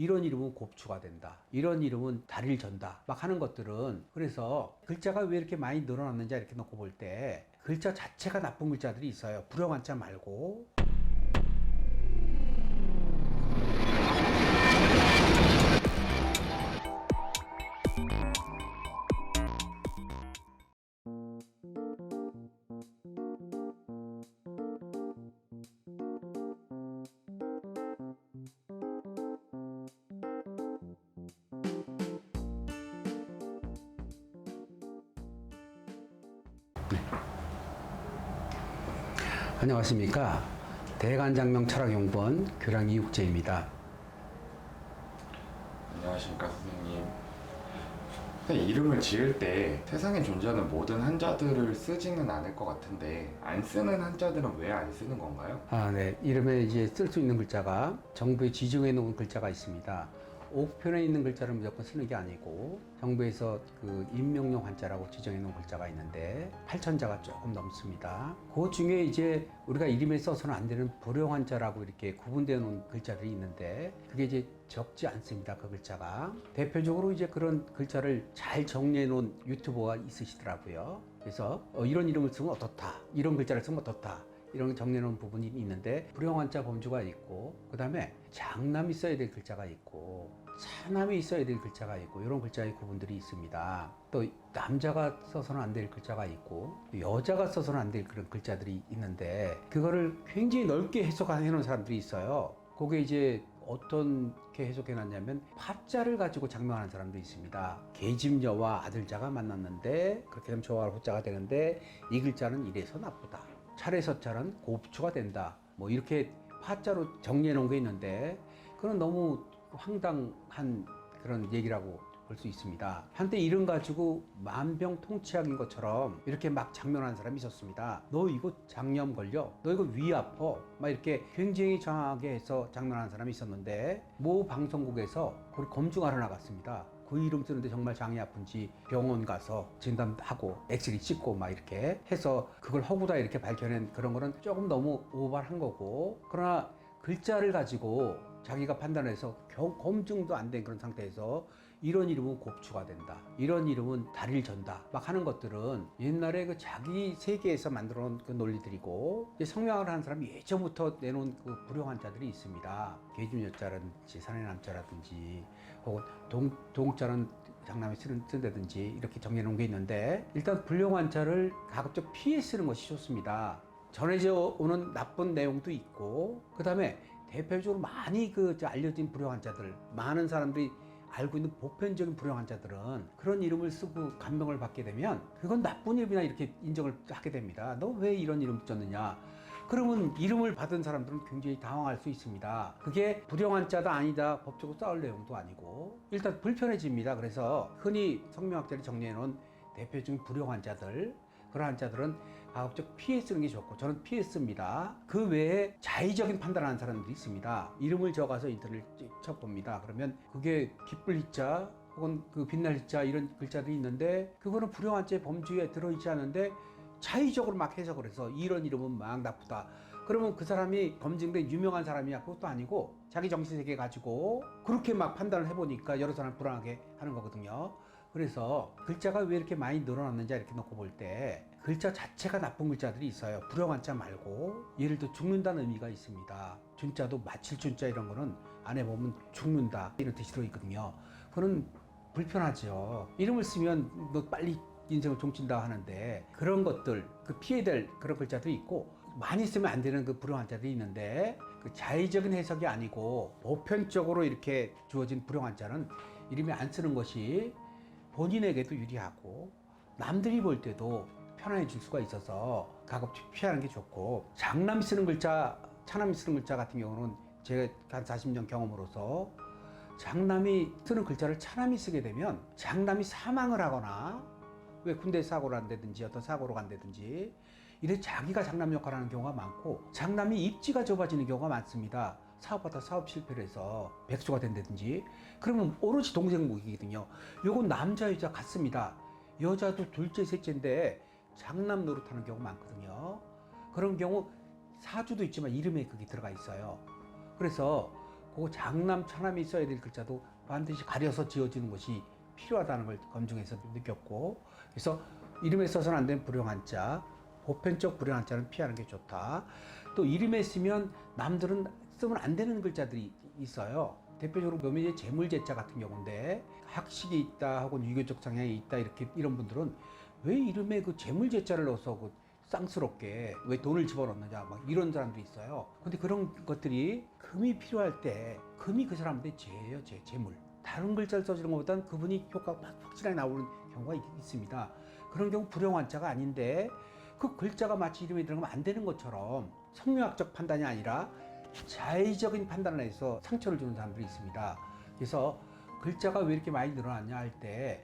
이런 이름은 곱추가 된다, 이런 이름은 다리를 전다 막 하는 것들은, 그래서 글자가 왜 이렇게 많이 늘어났는지 이렇게 놓고 볼 때 글자 자체가 나쁜 글자들이 있어요. 불용한자 말고. 안녕하십니까. 대관장명 철학연구원 교량 이육재입니다. 안녕하십니까 선생님. 선생님, 이름을 지을 때 세상에 존재하는 모든 한자들을 쓰지는 않을 것 같은데 안 쓰는 한자들은 왜 안 쓰는 건가요? 네. 이름에 이제 쓸 수 있는 글자가 정부에 지정해 놓은 글자가 있습니다. 옥편에 있는 글자를 무조건 쓰는 게 아니고, 정부에서 그 임명용 한자라고 지정해 놓은 글자가 있는데 8,000자가 조금 넘습니다. 그 중에 이제 우리가 이름에 써서는 안 되는 불용 한자라고 이렇게 구분되어 놓은 글자들이 있는데, 그게 이제 적지 않습니다. 그 글자가. 대표적으로 이제 그런 글자를 잘 정리해 놓은 유튜버가 있으시더라고요. 그래서 이런 이름을 쓰면 어떻다, 이런 글자를 쓰면 어떻다, 이런 정리해놓은 부분이 있는데, 불용한자 범주가 있고, 그 다음에 장남이 써야 될 글자가 있고, 차남이 있어야 될 글자가 있고, 이런 글자의 구분들이 있습니다. 또 남자가 써서는 안 될 글자가 있고, 여자가 써서는 안 될 그런 글자들이 있는데, 그거를 굉장히 넓게 해석해 놓은 사람들이 있어요. 그게 이제 어떻게 해석해 놨냐면, 파자를 가지고 장명하는 사람도 있습니다. 계집녀와 아들자가 만났는데 그렇게 되면 조화가 호자가 되는데, 이 글자는 이래서 나쁘다, 차례서자는 곱추가 된다, 뭐 이렇게 파자로 정리해 놓은 게 있는데, 그건 너무 황당한 그런 얘기라고 볼 수 있습니다. 한때 이름 가지고 만병통치약인 것처럼 이렇게 막 장명하는 사람이 있었습니다. 너 이거 장염 걸려, 너 이거 위 아파, 막 이렇게 굉장히 장하게 해서 장명하는 사람이 있었는데, 모 방송국에서 그걸 검증하러 나갔습니다. 그 이름 쓰는데 정말 장이 아픈지 병원 가서 진단하고 엑스레이 찍고 막 이렇게 해서 그걸 허구다 이렇게 밝혀낸 그런 거는 조금 너무 오버한 거고, 그러나 글자를 가지고 자기가 판단해서 겨우 검증도 안 된 그런 상태에서 이런 이름은 곱추가 된다, 이런 이름은 다리를 전다 막 하는 것들은 옛날에 그 자기 세계에서 만들어 놓은 그 논리들이고, 성명을 하는 사람이 예전부터 내놓은 그 불용한 자들이 있습니다. 계집여자라든지 사내남자라든지 혹은 동자는 장남이 쓴다든지 이렇게 정해 놓은 게 있는데, 일단 불용한 자를 가급적 피해 쓰는 것이 좋습니다. 전해져 오는 나쁜 내용도 있고, 그 다음에 대표적으로 많이 알려진 불용한자들, 많은 사람들이 알고 있는 보편적인 불용한자들은 그런 이름을 쓰고 감명을 받게 되면 그건 나쁜 이름이나 이렇게 인정을 하게 됩니다. 너 왜 이런 이름 썼느냐? 그러면 이름을 받은 사람들은 굉장히 당황할 수 있습니다. 그게 불용한자다 아니다 법적으로 싸울 내용도 아니고, 일단 불편해집니다. 그래서 흔히 성명학자들이 정리해 놓은 대표적인 불용한자들, 그런 한자들은 가급적 피해 쓰는 게 좋고, 저는 피해 씁니다. 그 외에 자의적인 판단하는 사람들이 있습니다. 이름을 적어서 인터넷 쳐봅니다. 그러면 그게 기쁠 희자 혹은 그 빛날 희자 이런 글자들이 있는데, 그거는 불용한자의 범주에 들어있지 않은데 자의적으로 막 해석을 해서 이런 이름은 막 나쁘다. 그러면 그 사람이 검증된 유명한 사람이야? 그것도 아니고 자기 정신세계 가지고 그렇게 막 판단을 해보니까 여러 사람을 불안하게 하는 거거든요. 그래서 글자가 왜 이렇게 많이 늘어났는지 이렇게 놓고 볼 때 글자 자체가 나쁜 글자들이 있어요. 불용한자 말고. 예를 들어 죽는다는 의미가 있습니다. 준자도 마칠 준자 이런 거는 안에 보면 죽는다 이런 뜻이 들어있거든요. 그거는 불편하죠. 이름을 쓰면 너 빨리 인생을 종친다 하는데, 그런 것들, 그 피해될 그런 글자도 있고, 많이 쓰면 안 되는 그 불용한자들이 있는데, 그 자의적인 해석이 아니고 보편적으로 이렇게 주어진 불용한자는 이름이 안 쓰는 것이 본인에게도 유리하고 남들이 볼 때도 편안해질 수가 있어서 가급적 피하는 게 좋고, 장남이 쓰는 글자, 차남이 쓰는 글자 같은 경우는 제가 한 40년 경험으로서, 장남이 쓰는 글자를 차남이 쓰게 되면 장남이 사망을 하거나, 왜 군대 사고를 한다든지 어떤 사고로 간다든지 이래 자기가 장남 역할을 하는 경우가 많고, 장남이 입지가 좁아지는 경우가 많습니다. 사업하다 사업 실패를 해서 백수가 된다든지, 그러면 오롯이 동생 목이거든요. 요건 남자 여자 같습니다. 여자도 둘째 셋째인데 장남 노릇하는 경우가 많거든요. 그런 경우 사주도 있지만 이름에 그게 들어가 있어요. 그래서 그 장남, 차남이 써야 될 글자도 반드시 가려서 지어지는 것이 필요하다는 걸 검증해서 느꼈고, 그래서 이름에 써서는 안 되는 불용한자, 보편적 불용한자는 피하는 게 좋다. 또 이름에 쓰면 남들은 쓰면 안 되는 글자들이 있어요. 대표적으로 묘미의 재물제자 같은 경우인데, 학식이 있다 혹은 유교적 성향이 있다 이렇게 이런 분들은 왜 이름에 그 재물제자를 넣어서 그 쌍스럽게 왜 돈을 집어넣느냐 막 이런 사람들이 있어요. 근데 그런 것들이 금이 필요할 때 금이 그 사람한테 재예요, 재물. 다른 글자를 써주는 것보다는 그분이 효과가 확실하게 나오는 경우가 있습니다. 그런 경우 불용한자가 아닌데 그 글자가 마치 이름에 들어가면 안 되는 것처럼 성명학적 판단이 아니라 자의적인 판단을 해서 상처를 주는 사람들이 있습니다. 그래서 글자가 왜 이렇게 많이 늘어났냐 할 때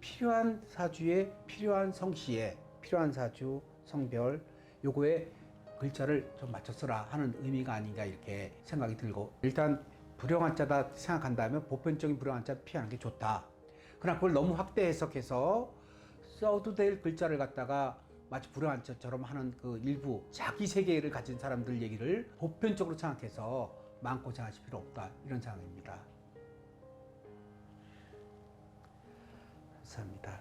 필요한 사주에 필요한 성씨에 필요한 사주 성별 요거에 글자를 좀 맞춰 써라 하는 의미가 아닌가 이렇게 생각이 들고, 일단 불용한자다 생각한다면 보편적인 불용한자 피하는 게 좋다. 그러나 그걸 너무 확대 해석해서 써도 될 글자를 갖다가 마치 불용한자처럼 하는 그 일부 자기 세계를 가진 사람들 얘기를 보편적으로 생각해서 마음고생하실 필요 없다, 이런 생각입니다. 감사합니다.